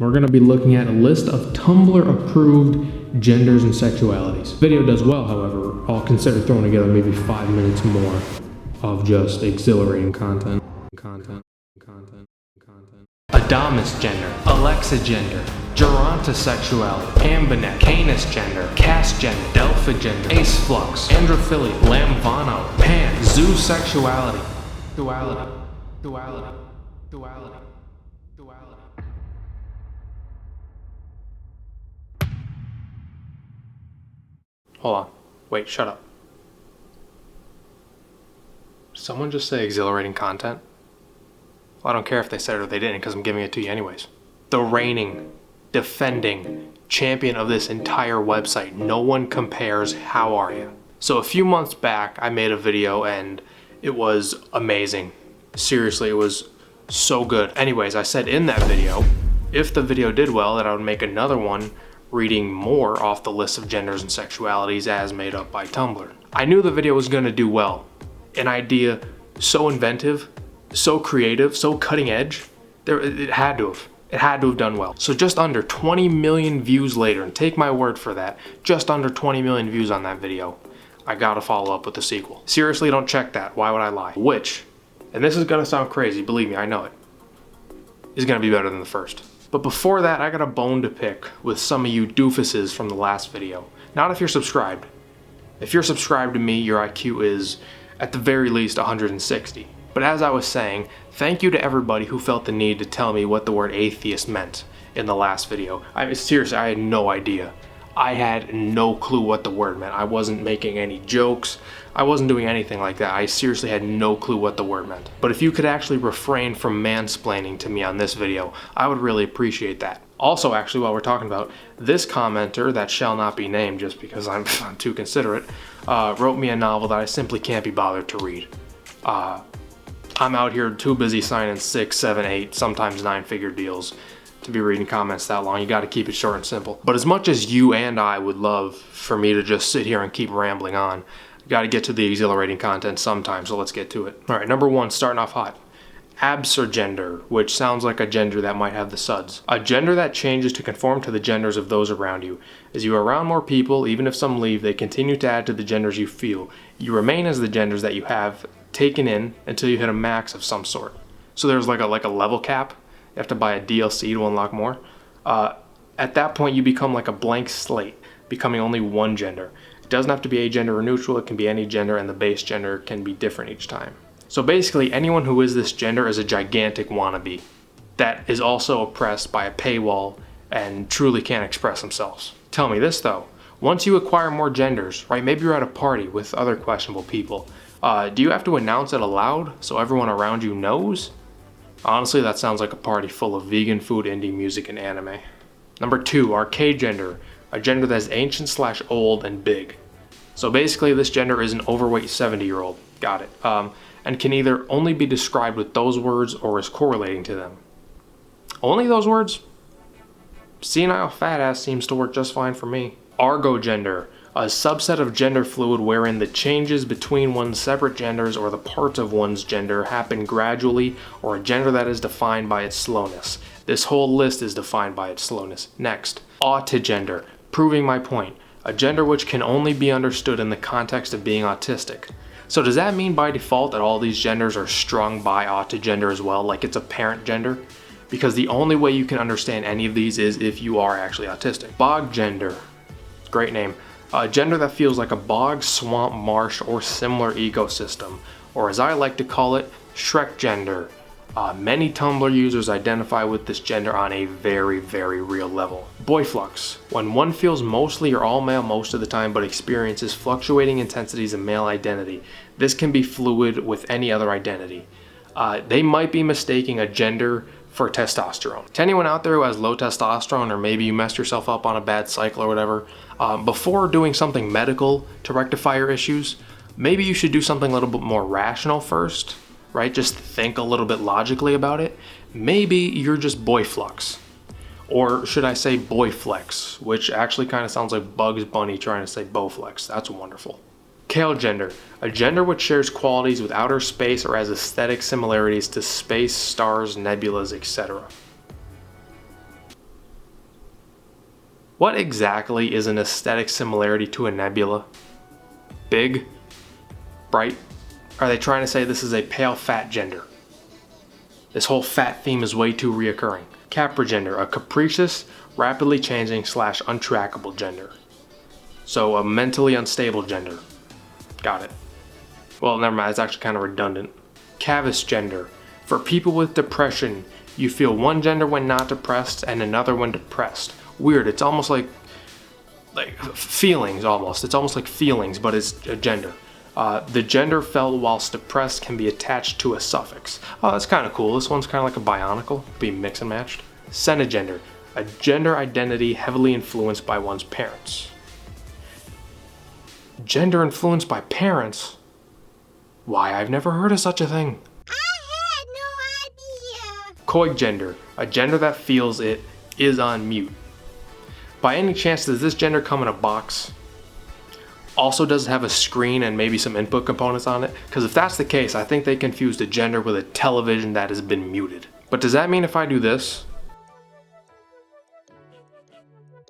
we're going to be looking at a list of Tumblr approved genders and sexualities. Video does well, however, I'll consider throwing together maybe 5 minutes more of just exhilarating content. Adamus gender, Alexa gender, gerontosexuality, Ambinet, Canis gender, Cass gender, Delphi gender, Ace flux, Androphilia, Lambvano, Pan, zoosexuality, duality. Hold on. Wait, shut up. Did someone just say exhilarating content? Well, I don't care if they said it or they didn't, because I'm giving it to you anyways. The reigning, defending champion of this entire website. No one compares. How are you? So a few months back, I made a video and it was amazing. Seriously, it was so good. Anyways, I said in that video, if the video did well, that I would make another one reading more off the list of genders and sexualities as made up by Tumblr. I knew the video was going to do well. An idea so inventive, so creative, so cutting edge, it had to have done well. So just under 20 million views later, and take my word for that, just under 20 million views on that video, I gotta follow up with the sequel. Seriously, don't check that. Why would I lie? Which, and this is gonna sound crazy, believe me, I know it, is gonna be better than the first. But before that, I got a bone to pick with some of you doofuses from the last video. Not if you're subscribed. If you're subscribed to me, your IQ is at the very least 160. But as I was saying, thank you to everybody who felt the need to tell me what the word atheist meant in the last video. Seriously, I had no idea. I had no clue what the word meant. I wasn't making any jokes. I wasn't doing anything like that. I seriously had no clue what the word meant. But if you could actually refrain from mansplaining to me on this video, I would really appreciate that. Also, actually, while we're talking about this commenter that shall not be named just because I'm too considerate, wrote me a novel that I simply can't be bothered to read. I'm out here too busy signing 6, 7, 8, sometimes 9-figure deals to be reading comments that long. You got to keep it short and simple. But as much as you and I would love for me to just sit here and keep rambling on, got to get to the exhilarating content sometime, so let's get to it. All right, number 1, starting off hot. Gender, which sounds like a gender that might have the suds. A gender that changes to conform to the genders of those around you. As you are around more people, even if some leave, they continue to add to the genders you feel. You remain as the genders that you have taken in until you hit a max of some sort. So there's like a level cap. You have to buy a DLC to unlock more. At that point, you become like a blank slate, becoming only one gender. It doesn't have to be agender or neutral. It can be any gender, and the base gender can be different each time. So basically, anyone who is this gender is a gigantic wannabe that is also oppressed by a paywall and truly can't express themselves. Tell me this though, once you acquire more genders, right, maybe you're at a party with other questionable people, do you have to announce it aloud so everyone around you knows? Honestly, that sounds like a party full of vegan food, indie music, and anime. Number 2, arcade gender, a gender that is ancient/old and big. So basically, this gender is an overweight 70-year-old. Got it. And can either only be described with those words or is correlating to them. Only those words? Senile fat ass seems to work just fine for me. Agro Gender, a subset of gender fluid wherein the changes between one's separate genders or the parts of one's gender happen gradually, or a gender that is defined by its slowness. This whole list is defined by its slowness. Next, Gender, proving my point, a gender which can only be understood in the context of being autistic. So does that mean by default that all these genders are strung by Gender as well, like it's a parent gender? Because the only way you can understand any of these is if you are actually autistic. Bogg Gender, great name. A gender that feels like a bog, swamp, marsh, or similar ecosystem, or as I like to call it, Shrek Gender. Many Tumblr users identify with this gender on a very, very real level. Boyflux, when one feels mostly or all male most of the time but experiences fluctuating intensities of male identity. This can be fluid with any other identity. They might be mistaking a gender for testosterone. To anyone out there who has low testosterone, or maybe you messed yourself up on a bad cycle or whatever, before doing something medical to rectify your issues, maybe you should do something a little bit more rational first, right? Just think a little bit logically about it. Maybe you're just boyflux. Or should I say boyflex, which actually kind of sounds like Bugs Bunny trying to say bowflex. That's wonderful. Kale Gender, a gender which shares qualities with outer space or has aesthetic similarities to space, stars, nebulas, etc. What exactly is an aesthetic similarity to a nebula? Big? Bright? Are they trying to say this is a pale fat gender? This whole fat theme is way too reoccurring. Capra Gender, a capricious, rapidly changing / untrackable gender. So a mentally unstable gender. Got it. Well, never mind, it's actually kind of redundant. Cavus Gender, for people with depression, you feel one gender when not depressed and another when depressed. Weird, it's almost like feelings almost. It's almost like feelings, but it's a gender. The gender felt whilst depressed can be attached to a suffix. Oh, that's kind of cool. This one's kind of like a bionicle, be mix and matched. Senegender, a gender identity heavily influenced by one's parents. Gender influenced by parents? Why, I've never heard of such a thing. I had no idea. Koi Gender, a gender that feels it is on mute. By any chance, does this gender come in a box? Also, does it have a screen and maybe some input components on it? Because if that's the case, I think they confused a gender with a television that has been muted. But does that mean if I do this?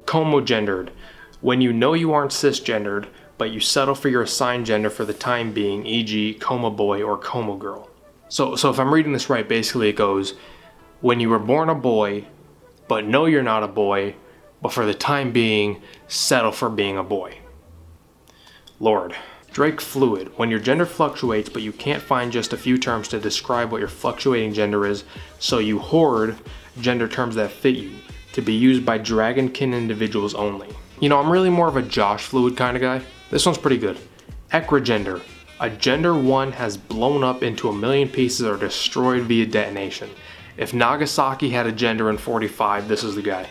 Como-gendered, when you know you aren't cisgendered, but you settle for your assigned gender for the time being, e.g. coma boy or coma girl. So if I'm reading this right, basically it goes, when you were born a boy, but know you're not a boy, but for the time being, settle for being a boy. Lord. Drake Fluid, when your gender fluctuates but you can't find just a few terms to describe what your fluctuating gender is, so you hoard gender terms that fit you, to be used by dragonkin individuals only. You know, I'm really more of a Josh Fluid kind of guy. This one's pretty good. Agro Gender, a gender one has blown up into a million pieces or destroyed via detonation. If Nagasaki had a gender in 45, this is the guy.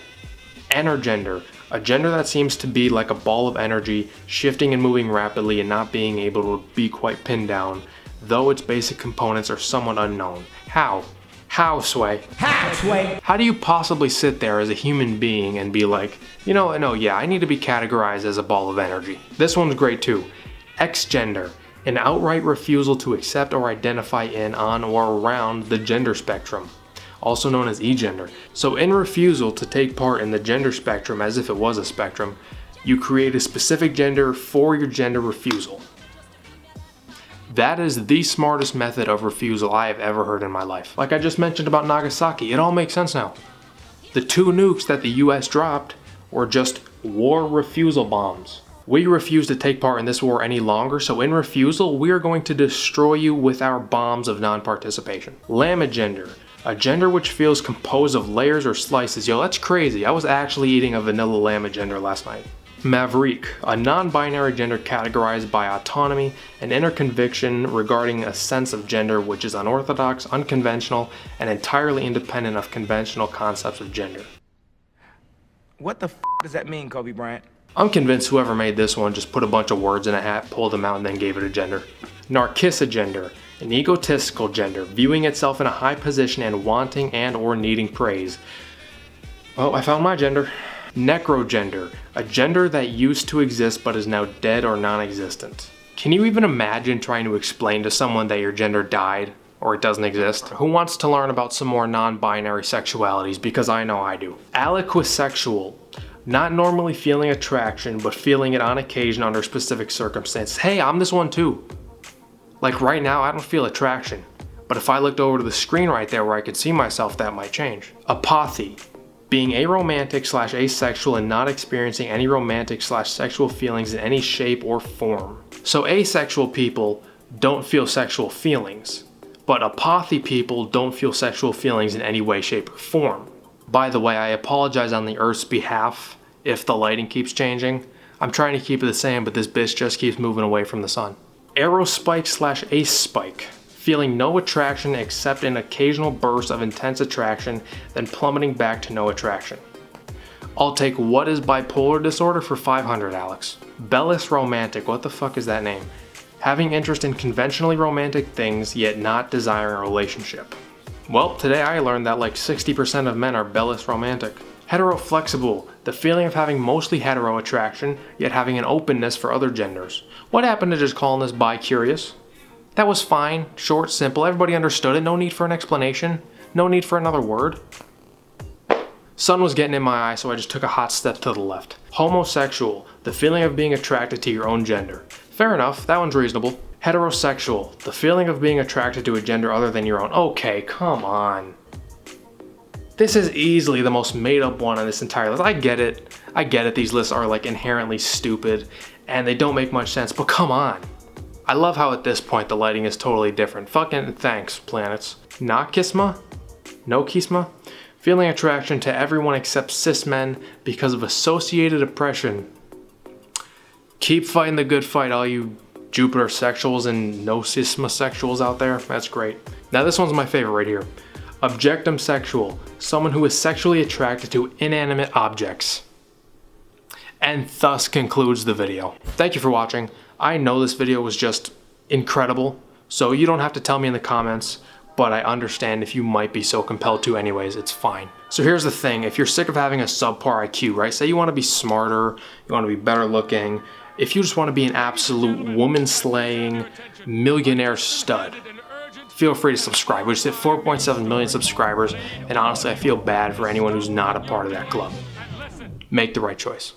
Energender, a gender that seems to be like a ball of energy, shifting and moving rapidly and not being able to be quite pinned down, though its basic components are somewhat unknown. How? How, Sway? How, Sway? How do you possibly sit there as a human being and be like, you know, no, yeah, I need to be categorized as a ball of energy? This one's great too. X-gender, an outright refusal to accept or identify in, on, or around the gender spectrum, also known as E-gender. So in refusal to take part in the gender spectrum as if it was a spectrum, you create a specific gender for your gender refusal. That is the smartest method of refusal I have ever heard in my life. Like I just mentioned about Nagasaki, it all makes sense now. The 2 nukes that the US dropped were just war refusal bombs. We refuse to take part in this war any longer, so in refusal, we are going to destroy you with our bombs of non-participation. Lamagender, a gender which feels composed of layers or slices. Yo, that's crazy. I was actually eating a vanilla lamagender last night. Maverick, a non-binary gender categorized by autonomy and inner conviction regarding a sense of gender which is unorthodox, unconventional, and entirely independent of conventional concepts of gender. What the f does that mean, Kobe Bryant? I'm convinced whoever made this one just put a bunch of words in a hat, pulled them out, and then gave it a gender. Narcissa Gender, an egotistical gender, viewing itself in a high position and wanting and or needing praise. Well, I found my gender. Necro Gender, a gender that used to exist but is now dead or non-existent. Can you even imagine trying to explain to someone that your gender died or it doesn't exist? Who wants to learn about some more non-binary sexualities? Because I know I do. Aliquisexual, not normally feeling attraction but feeling it on occasion under specific circumstances. Hey, I'm this one too. Like right now, I don't feel attraction, but if I looked over to the screen right there where I could see myself, that might change. Apathy, being aromantic / asexual and not experiencing any romantic / sexual feelings in any shape or form. So asexual people don't feel sexual feelings, but apathy people don't feel sexual feelings in any way, shape, or form. By the way, I apologize on the Earth's behalf if the lighting keeps changing. I'm trying to keep it the same, but this bitch just keeps moving away from the sun. Aerospike / ace spike, feeling no attraction except an occasional burst of intense attraction, then plummeting back to no attraction. I'll take what is bipolar disorder for 500, Alex. Bellis romantic, what the fuck is that name? Having interest in conventionally romantic things, yet not desiring a relationship. Well, today I learned that like 60% of men are Bellis romantic. Heteroflexible, the feeling of having mostly hetero attraction, yet having an openness for other genders. What happened to just calling this bi-curious? That was fine, short, simple, everybody understood it, no need for an explanation, no need for another word. Sun was getting in my eye, so I just took a hot step to the left. Homosexual, the feeling of being attracted to your own gender. Fair enough, that one's reasonable. Heterosexual, the feeling of being attracted to a gender other than your own. Okay, come on. This is easily the most made up one on this entire list. I get it, these lists are like inherently stupid and they don't make much sense, but come on. I love how at this point the lighting is totally different. Fucking thanks, planets. Nakisma? No kisma? Feeling attraction to everyone except cis men because of associated oppression. Keep fighting the good fight, all you Jupiter sexuals and no cisma sexuals out there. That's great. Now this one's my favorite right here. Objectum sexual, someone who is sexually attracted to inanimate objects. And thus concludes the video. Thank you for watching. I know this video was just incredible, so you don't have to tell me in the comments, but I understand if you might be so compelled to anyways, it's fine. So here's the thing, if you're sick of having a subpar IQ, right? Say you want to be smarter, you want to be better looking, if you just want to be an absolute woman-slaying millionaire stud, feel free to subscribe. We just hit 4.7 million subscribers, and honestly, I feel bad for anyone who's not a part of that club. Make the right choice.